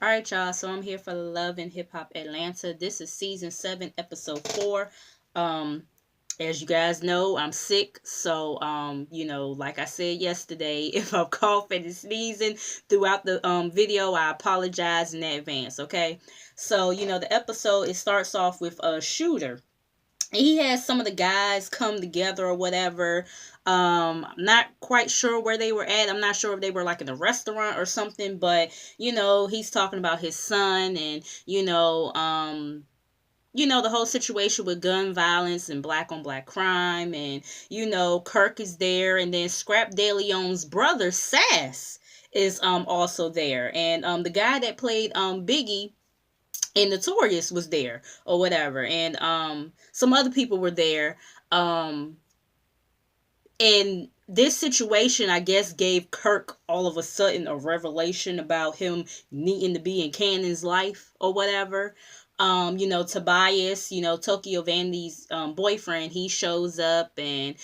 All right, y'all. So I'm here for Love and Hip Hop Atlanta. This is season 7, episode 4. Um, as you guys know, I'm sick. So, like I said yesterday, if I'm coughing and sneezing throughout the video, I apologize in advance. Okay. So, the episode, it starts off with a shooter. He has some of the guys come together or whatever. I'm not quite sure where they were at. I'm not sure if they were like in a restaurant or something, but he's talking about his son and the whole situation with gun violence and black on black crime, and Kirk is there, and then Scrap De Leon's brother Sass is also there, and the guy that played Biggie and Notorious was there or whatever, and some other people were there. Um and this situation, I guess, gave Kirk all of a sudden a revelation about him needing to be in Cannon's life or whatever. Tobias, Tokyo Vandy's boyfriend, he shows up, and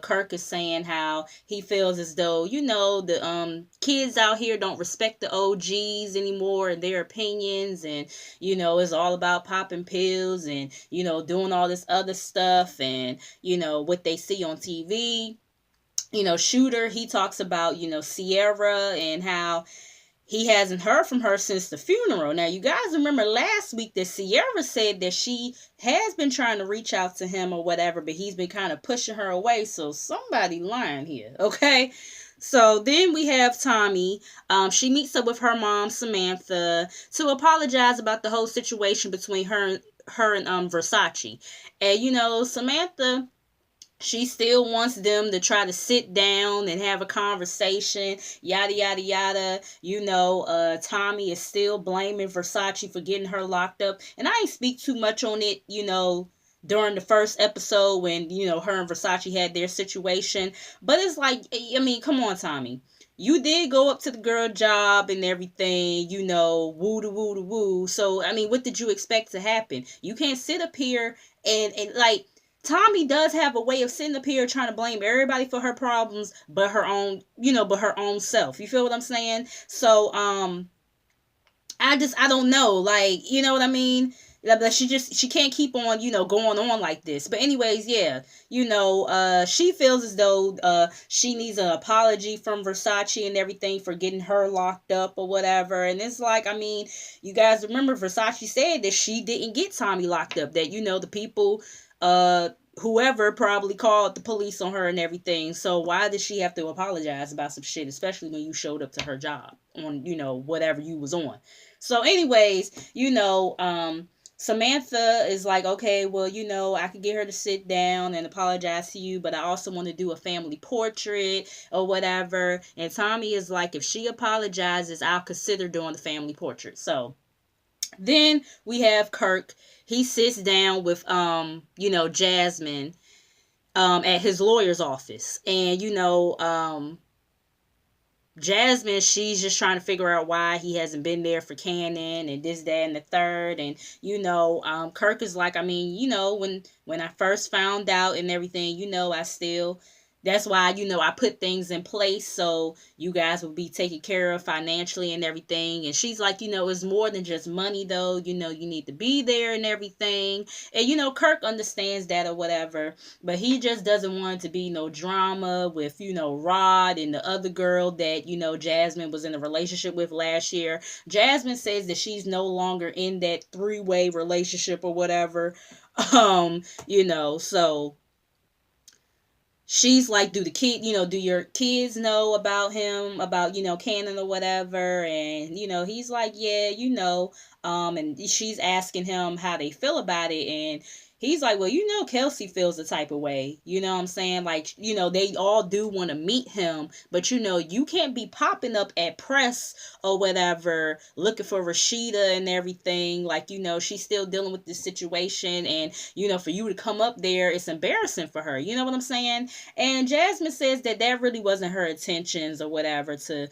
Kirk is saying how he feels as though the kids out here don't respect the OGs anymore and their opinions, and it's all about popping pills and doing all this other stuff, and what they see on TV. Shooter, he talks about Sierra and how he hasn't heard from her since the funeral. Now, you guys remember last week that Sierra said that she has been trying to reach out to him or whatever, but he's been kind of pushing her away. So somebody lying here, okay? So then we have Tommy. She meets up with her mom, Samantha, to apologize about the whole situation between her and Versace. And Samantha, she still wants them to try to sit down and have a conversation, yada yada yada. Tommy is still blaming Versace for getting her locked up, and I ain't speak too much on it, during the first episode when her and Versace had their situation. But it's like, I mean, come on, Tommy. You did go up to the girl job and everything, woo to woo to woo. So, I mean, what did you expect to happen? You can't sit up here and like, Tommy does have a way of sitting up here trying to blame everybody for her problems, but her own, but her own self. You feel what I'm saying? So, I don't know, like, you know what I mean? But she can't keep on, going on like this. But anyways, yeah, she feels as though she needs an apology from Versace and everything for getting her locked up or whatever. And it's like, I mean, you guys remember Versace said that she didn't get Tommy locked up, that the people whoever probably called the police on her and everything. So why did she have to apologize about some shit, especially when you showed up to her job on whatever you was on? So anyways, Samantha is like, okay, well, I could get her to sit down and apologize to you, but I also want to do a family portrait or whatever. And Tommy is like, if she apologizes, I'll consider doing the family portrait. So then we have Kirk. He sits down with Jasmine at his lawyer's office. And Jasmine, she's just trying to figure out why he hasn't been there for Cannon and this, that, and the third. And Kirk is like, I mean, when I first found out and everything, I still, that's why, I put things in place so you guys will be taken care of financially and everything. And she's like, it's more than just money though. You need to be there and everything. And, Kirk understands that or whatever, but he just doesn't want it to be no drama with, Rod and the other girl that, Jasmine was in a relationship with last year. Jasmine says that she's no longer in that three-way relationship or whatever. So she's like, do your kids know about him, about, Cannon or whatever? And, he's like, yeah, and she's asking him how they feel about it. And he's like, well, Kelsey feels the type of way. You know what I'm saying? Like, they all do want to meet him, but you can't be popping up at press or whatever looking for Rasheeda and everything. Like, she's still dealing with this situation, and for you to come up there, it's embarrassing for her. You know what I'm saying? And Jasmine says that really wasn't her intentions or whatever, to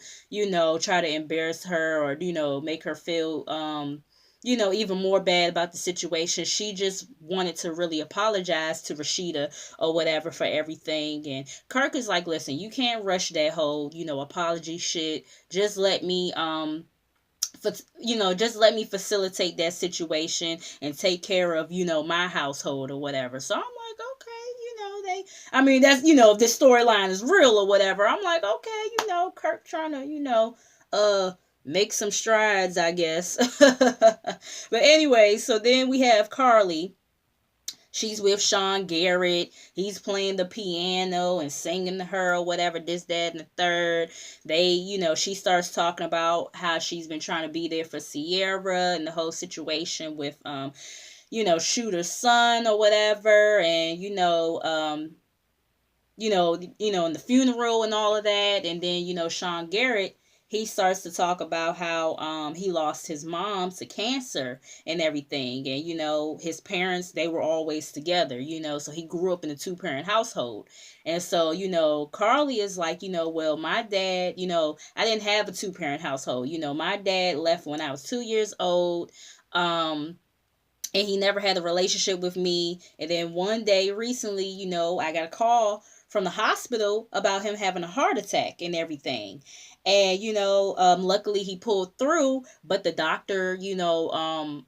try to embarrass her or make her feel even more bad about the situation. She just wanted to really apologize to Rasheeda or whatever for everything. And Kirk is like, listen, you can't rush that whole, apology shit. Just let me for, just let me facilitate that situation and take care of, my household or whatever. So I'm like, okay, they, I mean, that's, this storyline is real or whatever. I'm like, okay, Kirk trying to, uh, make some strides, I guess. But anyway, so then we have Carly. She's with Sean Garrett. He's playing the piano and singing to her or whatever, this, that, and the third. She starts talking about how she's been trying to be there for Sierra and the whole situation with, Shooter's son or whatever. And, in the funeral and all of that. And then, Sean Garrett, he starts to talk about how he lost his mom to cancer and everything. And, his parents, they were always together, so he grew up in a two-parent household. And so, Carly is like, well, my dad, I didn't have a two-parent household. My dad left when I was 2 years old. And he never had a relationship with me. And then one day recently, I got a call from the hospital about him having a heart attack and everything. And, luckily he pulled through, but the doctor,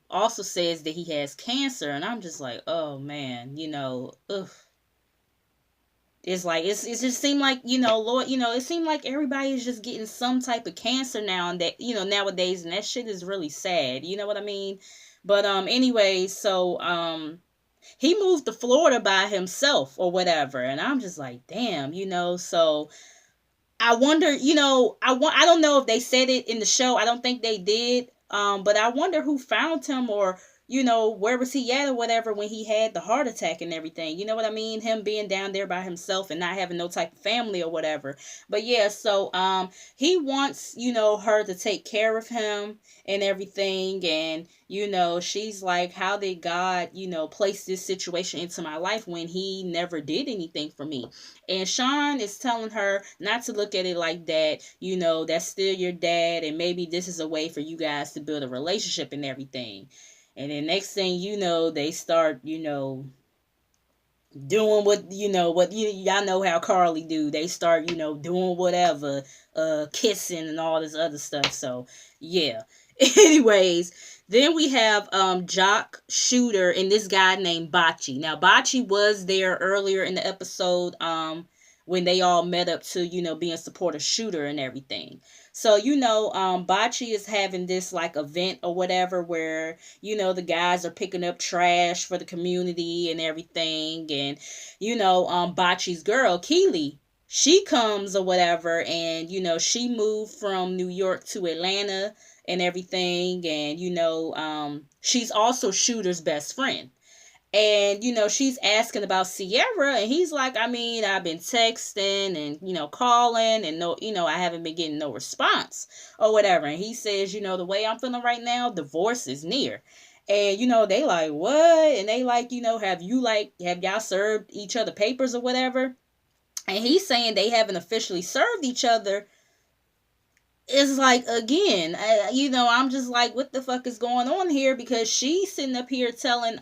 also says that he has cancer. And I'm just like, oh man, ugh. It's like, it just seemed like, Lord, it seemed like everybody is just getting some type of cancer now and that, nowadays. And that shit is really sad. You know what I mean? But, anyway, so, he moved to Florida by himself or whatever. And I'm just like, damn, so I wonder, I don't know if they said it in the show. I don't think they did. But I wonder who found him, or, where was he at or whatever when he had the heart attack and everything. You know what I mean? Him being down there by himself and not having no type of family or whatever. But yeah, so he wants, her to take care of him and everything. And, she's like, how did God, place this situation into my life when he never did anything for me? And Sean is telling her not to look at it like that. That's still your dad, and maybe this is a way for you guys to build a relationship and everything. And then next thing you know, they start, doing what y'all know how Carly do. They start, doing whatever, kissing and all this other stuff. So yeah. Anyways, then we have Jock Shooter and this guy named Bocce. Now Bocce was there earlier in the episode when they all met up to, be in support of Shooter and everything. So, Bocce is having this like event or whatever where, the guys are picking up trash for the community and everything. And, Bocce's girl, Keeley, she comes or whatever. And, she moved from New York to Atlanta and everything. And, she's also Shooter's best friend. And, she's asking about Sierra, and he's like, I mean, I've been texting and, calling, and no, I haven't been getting no response or whatever. And he says, the way I'm feeling right now, divorce is near. And, they like, what? And they like, have y'all served each other papers or whatever? And he's saying they haven't officially served each other. It's like, again, I'm just like, what the fuck is going on here? Because she's sitting up here telling,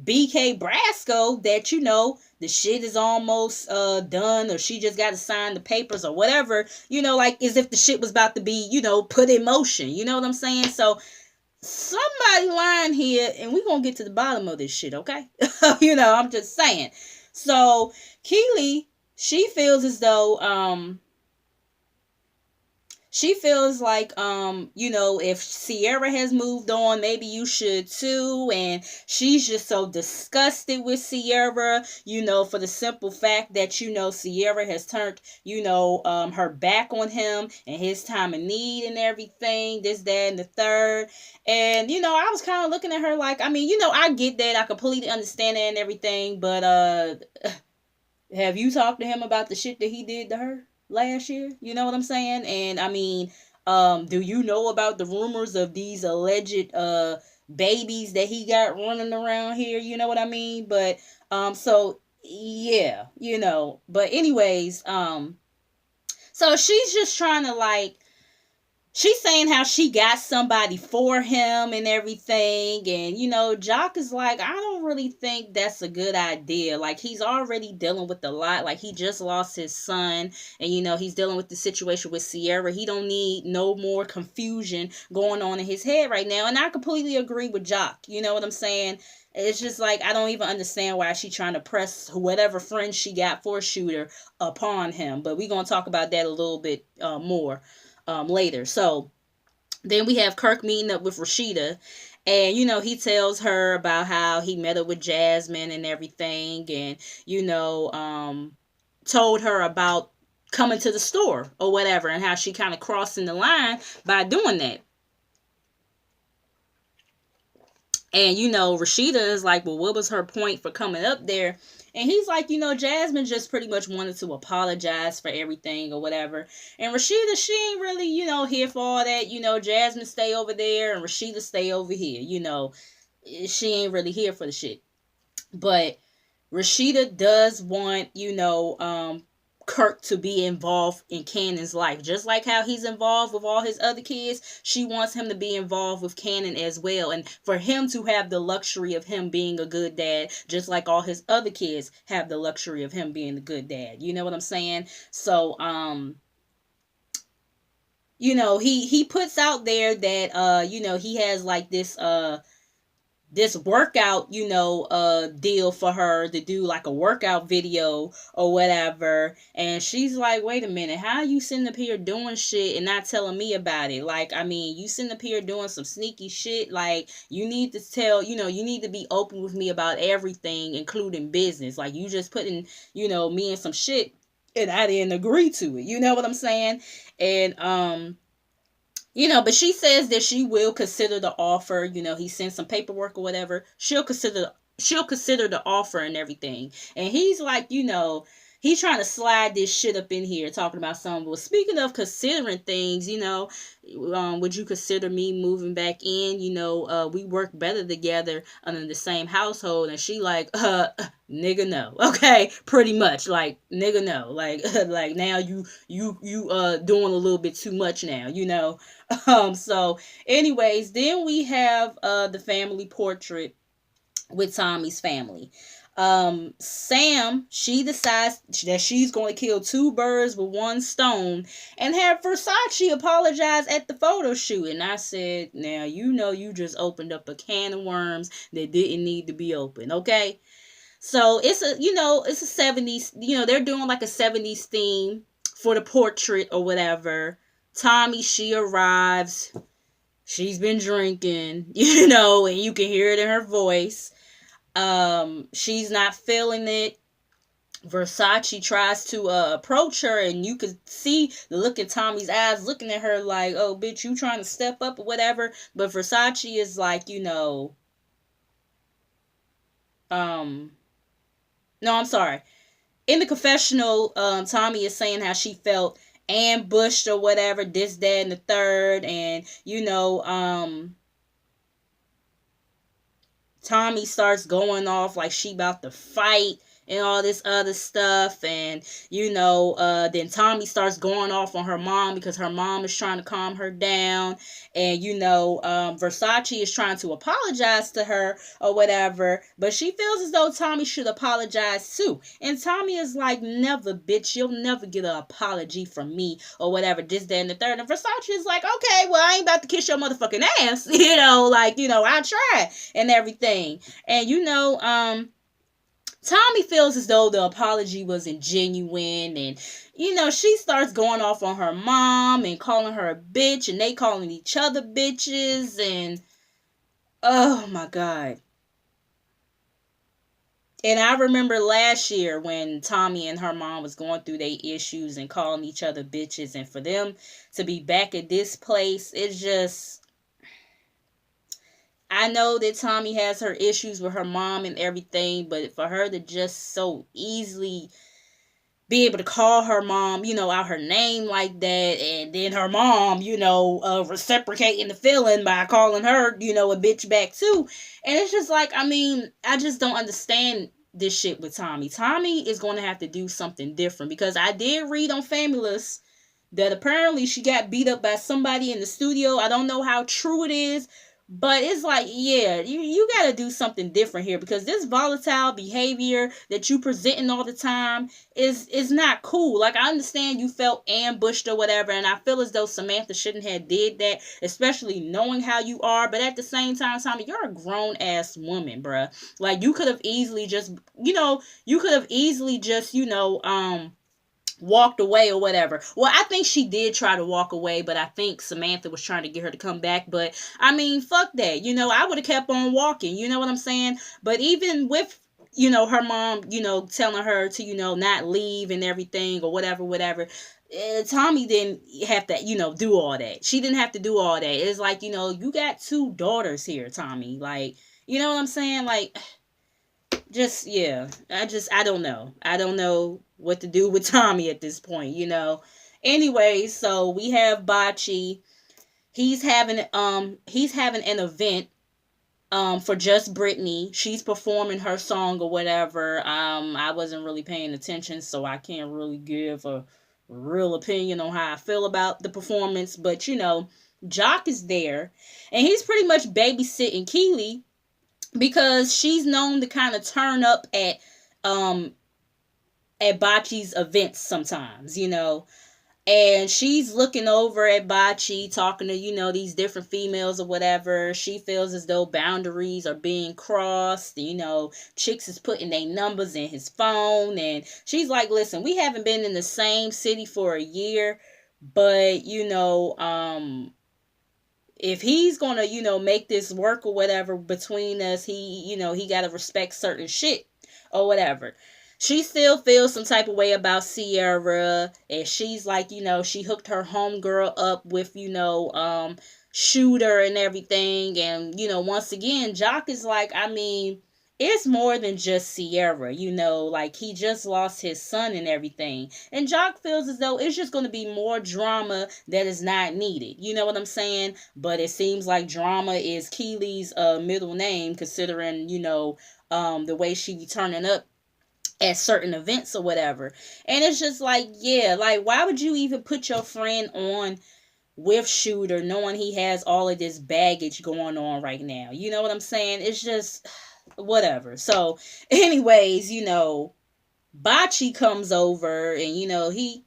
BK Brasco that the shit is almost done, or she just got to sign the papers or whatever, like as if the shit was about to be put in motion. You know what I'm saying? So somebody lying here, and we're gonna get to the bottom of this shit, okay? I'm just saying. So Keeley, she feels as though she feels like, if Sierra has moved on, maybe you should too. And she's just so disgusted with Sierra, for the simple fact that, Sierra has turned, her back on him and his time of need and everything, this, that, and the third. And, I was kind of looking at her like, I mean, I get that. I completely understand that and everything. But have you talked to him about the shit that he did to her last year? You know what I'm saying? And I mean, do you know about the rumors of these alleged babies that he got running around here? You know what I mean? But so yeah, but anyways, so she's just trying to like she's saying how she got somebody for him and everything. And, Jock is like, I don't really think that's a good idea. Like, he's already dealing with a lot. Like, he just lost his son. And, he's dealing with the situation with Sierra. He don't need no more confusion going on in his head right now. And I completely agree with Jock. You know what I'm saying? It's just like, I don't even understand why she's trying to press whatever friend she got for Shooter upon him. But we're going to talk about that a little bit more later. So then we have Kirk meeting up with Rasheeda, and he tells her about how he met up with Jasmine and everything, and told her about coming to the store or whatever, and how she kind of crossing the line by doing that. And Rasheeda is like, well, what was her point for coming up there? And he's like, Jasmine just pretty much wanted to apologize for everything or whatever. And Rasheeda, she ain't really, here for all that. Jasmine stay over there and Rasheeda stay over here. She ain't really here for the shit. But Rasheeda does want, Kirk to be involved in Cannon's life. Just like how he's involved with all his other kids, she wants him to be involved with Cannon as well. And for him to have the luxury of him being a good dad, just like all his other kids have the luxury of him being a good dad. You know what I'm saying? So, he puts out there that, he has like this workout, deal for her to do like a workout video or whatever. And she's like, wait a minute, how you sitting up here doing shit and not telling me about it? Like, I mean, you sitting up here doing some sneaky shit. Like, you need to tell, you need to be open with me about everything, including business. Like, you just putting, me in some shit and I didn't agree to it. You know what I'm saying? And, but she says that she will consider the offer. He sent some paperwork or whatever. She'll consider the offer and everything. And he's like, he's trying to slide this shit up in here, talking about something. Well, speaking of considering things, would you consider me moving back in? We work better together under the same household. And she like, nigga, no. Okay, pretty much like, nigga, no. Like, like now you doing a little bit too much now. So anyways, then we have the family portrait with Tommy's family. Sam, she decides that she's going to kill two birds with one stone and have Versace apologize at the photo shoot. And I said, now you just opened up a can of worms that didn't need to be opened, okay? So it's a 70s, they're doing like a 70s theme for the portrait or whatever. Tommy, she arrives. She's been drinking, and you can hear it in her voice. She's not feeling it. Versace tries to approach her, and you could see the look in Tommy's eyes looking at her like, oh, bitch, you trying to step up or whatever. But Versace is like, no, I'm sorry. In the confessional, Tommy is saying how she felt ambushed or whatever, this, that, and the third. And, Tommy starts going off like she about to fight and all this other stuff. And, then Tommy starts going off on her mom because her mom is trying to calm her down. And, Versace is trying to apologize to her or whatever. But she feels as though Tommy should apologize too. And Tommy is like, never, bitch. You'll never get an apology from me or whatever. This, that, and the third. And Versace is like, okay, well, I ain't about to kiss your motherfucking ass. I tried and everything. And, Tommy feels as though the apology wasn't genuine, and she starts going off on her mom and calling her a bitch, and they calling each other bitches, and oh my god. And I remember last year when Tommy and her mom was going through their issues and calling each other bitches, and for them to be back at this place, it's just, I know that Tommy has her issues with her mom and everything, but for her to just so easily be able to call her mom, out her name like that, and then her mom, reciprocating the feeling by calling her, a bitch back too. And it's just like, I just don't understand this shit with Tommy. Tommy is going to have to do something different, because I did read on Famulous that apparently she got beat up by somebody in the studio. I don't know how true it is, but it's like, yeah, you got to do something different here, because this volatile behavior that you presenting all the time is not cool. Like, I understand you felt ambushed or whatever, and I feel as though Samantha shouldn't have did that, especially knowing how you are. But at the same time, Tommy, you're a grown ass woman, bruh. Like, you could have easily just, walked away or whatever. Well, I think she did try to walk away, but I think Samantha was trying to get her to come back. But I mean, fuck that. I would have kept on walking. You know what I'm saying? But even with her mom, telling her to, not leave and everything or whatever, Tommy didn't have to, do all that. She didn't have to do all that. It's like, you got two daughters here, Tommy. Like, you know what I'm saying? Like, just, yeah, I don't know. I don't know what to do with Tommy at this point. Anyway, so we have Bocce. He's having an event for Just Brittany. She's performing her song or whatever. I wasn't really paying attention, so I can't really give a real opinion on how I feel about the performance. But Jock is there, and he's pretty much babysitting Keeley, because she's known to kind of turn up at Bocce's events sometimes. And she's looking over at Bocce, talking to, these different females or whatever. She feels as though boundaries are being crossed. Chicks is putting their numbers in his phone. And she's like, listen, we haven't been in the same city for a year. But, if he's gonna, make this work or whatever between us, he gotta respect certain shit or whatever. She still feels some type of way about Sierra, and she's like, she hooked her homegirl up with, Shooter and everything. And, once again, Jock is like, I mean, it's more than just Sierra, like, he just lost his son and everything. And Jock feels as though it's just going to be more drama that is not needed. You know what I'm saying? But it seems like drama is Keeley's middle name, considering, the way she be turning up at certain events or whatever. And it's just like, yeah, like, why would you even put your friend on with Shooter knowing he has all of this baggage going on right now? You know what I'm saying? It's just whatever. So anyways, Bocce comes over, and he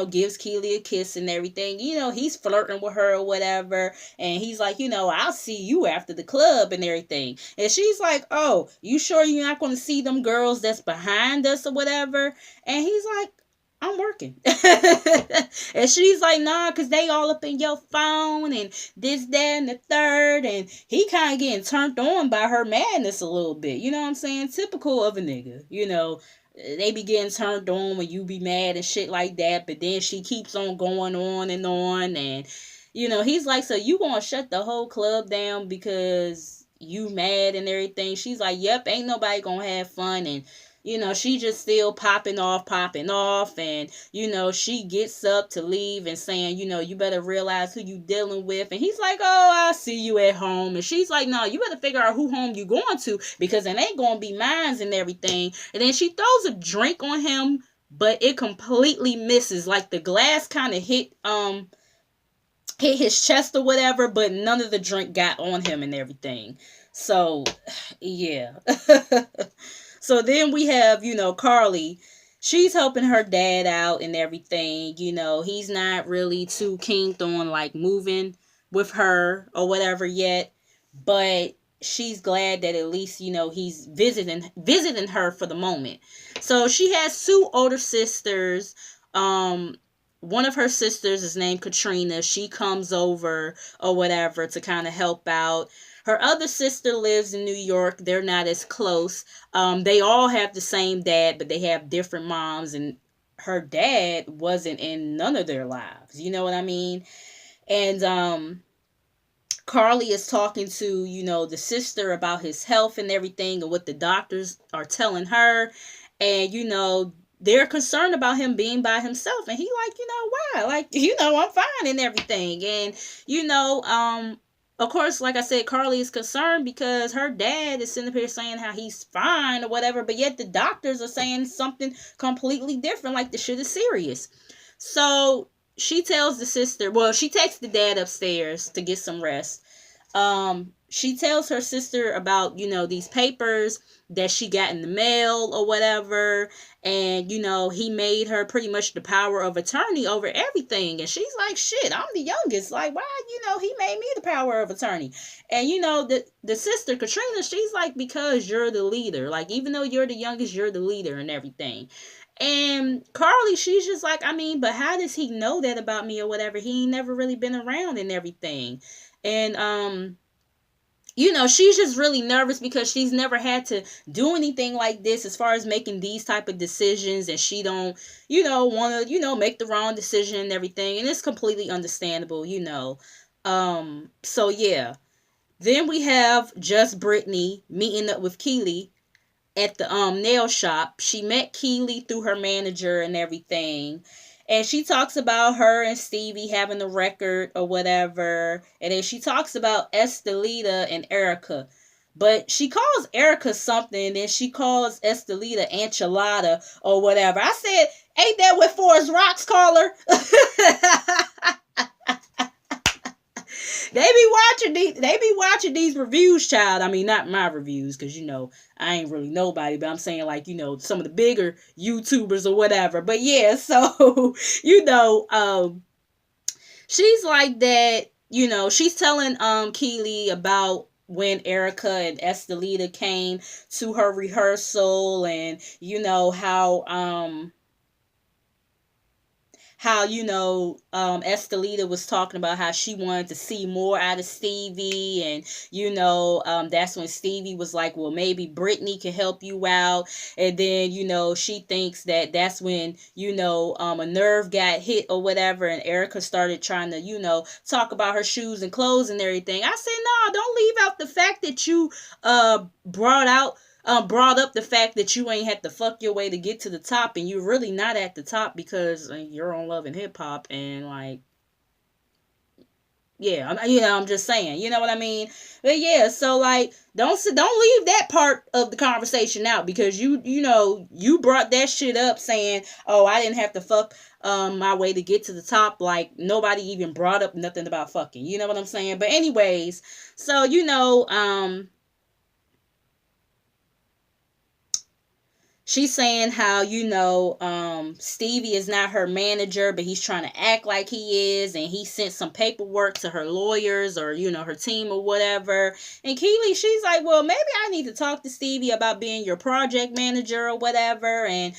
gives Keeley a kiss and everything. He's flirting with her or whatever, and he's like, I'll see you after the club and everything. And she's like, oh, you sure you're not going to see them girls that's behind us or whatever? And he's like, I'm working. And she's like, nah, because they all up in your phone and this, that, and the third. And he kind of getting turned on by her madness a little bit. You know what I'm saying? Typical of a nigga. They be getting turned on when you be mad and shit like that. But then she keeps on going on and on. And, he's like, so you gonna shut the whole club down because you mad and everything? She's like, yep, ain't nobody gonna have fun. And she just still popping off. And, she gets up to leave and saying, you better realize who you dealing with. And he's like, oh, I'll see you at home. And she's like, no, you better figure out who home you going to, because it ain't going to be mines and everything. And then she throws a drink on him, but it completely misses. Like, the glass kind of hit his chest or whatever, but none of the drink got on him and everything. So, yeah. So then we have, Carly. She's helping her dad out and everything. He's not really too keen on, like, moving with her or whatever yet. But she's glad that at least, he's visiting her for the moment. So she has two older sisters. One of her sisters is named Katrina. She comes over or whatever to kind of help out. Her other sister lives in New York. They're not as close. They all have the same dad, but they have different moms. And her dad wasn't in none of their lives. You know what I mean? And Carly is talking to, the sister about his health and everything and what the doctors are telling her. And, they're concerned about him being by himself. And he like, why? Like, I'm fine and everything. And, of course, like I said, Carly is concerned because her dad is sitting up here saying how he's fine or whatever, but yet the doctors are saying something completely different, like the shit is serious. So she tells the sister, well, she takes the dad upstairs to get some rest. She tells her sister about, these papers that she got in the mail or whatever, and he made her pretty much the power of attorney over everything. And she's like, shit, I'm the youngest, like, why, he made me the power of attorney. And the sister Katrina, she's like, because you're the leader, like, even though you're the youngest, you're the leader and everything. And Carly, she's just like, I mean, but how does he know that about me or whatever? He ain't never really been around and everything. And she's just really nervous because she's never had to do anything like this as far as making these type of decisions, and she don't, want to, make the wrong decision and everything. And it's completely understandable. So yeah. Then we have just Brittany meeting up with Keeley at the nail shop. She met Keeley through her manager and everything. And she talks about her and Stevie having a record or whatever. And then she talks about Estelita and Erica. But she calls Erica something, and then she calls Estelita enchilada or whatever. I said, ain't that what Forrest Rocks call her? They be watching these reviews, child. I mean, not my reviews, because I ain't really nobody, but I'm saying, like, some of the bigger YouTubers or whatever. But yeah, so she's like that. She's telling Keeley about when Erica and Estelita came to her rehearsal, and how Estelita was talking about how she wanted to see more out of Stevie, and that's when Stevie was like, well, maybe Brittany can help you out. And then she thinks that that's when a nerve got hit or whatever, and Erica started trying to talk about her shoes and clothes and everything. I said, no, don't leave out the fact that you brought up the fact that you ain't had to fuck your way to get to the top, and you're really not at the top because you're on Love and Hip Hop, and like, yeah, I'm just saying, you know what I mean? But yeah, so like, don't leave that part of the conversation out, because you brought that shit up saying, oh, I didn't have to fuck my way to get to the top. Like, nobody even brought up nothing about fucking, you know what I'm saying? But anyways, so she's saying how, Stevie is not her manager, but he's trying to act like he is. And he sent some paperwork to her lawyers or, her team or whatever. And Keeley, she's like, well, maybe I need to talk to Stevie about being your project manager or whatever. And,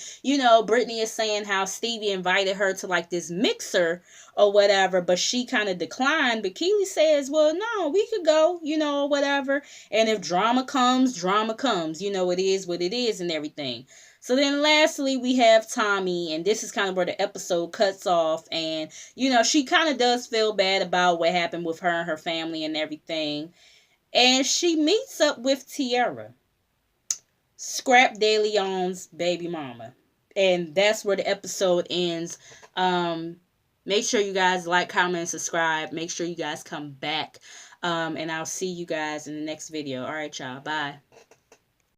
Brittany is saying how Stevie invited her to like this mixer or whatever, but she kind of declined. But Keeley says, well, no, we could go, or whatever. And if drama comes, it is what it is and everything. So then lastly, we have Tommy, and this is kind of where the episode cuts off. And, she kind of does feel bad about what happened with her and her family and everything. And she meets up with Tiara, Scrap De Leon's baby mama. And that's where the episode ends. Make sure you guys like, comment, and subscribe. Make sure you guys come back. And I'll see you guys in the next video. All right, y'all. Bye.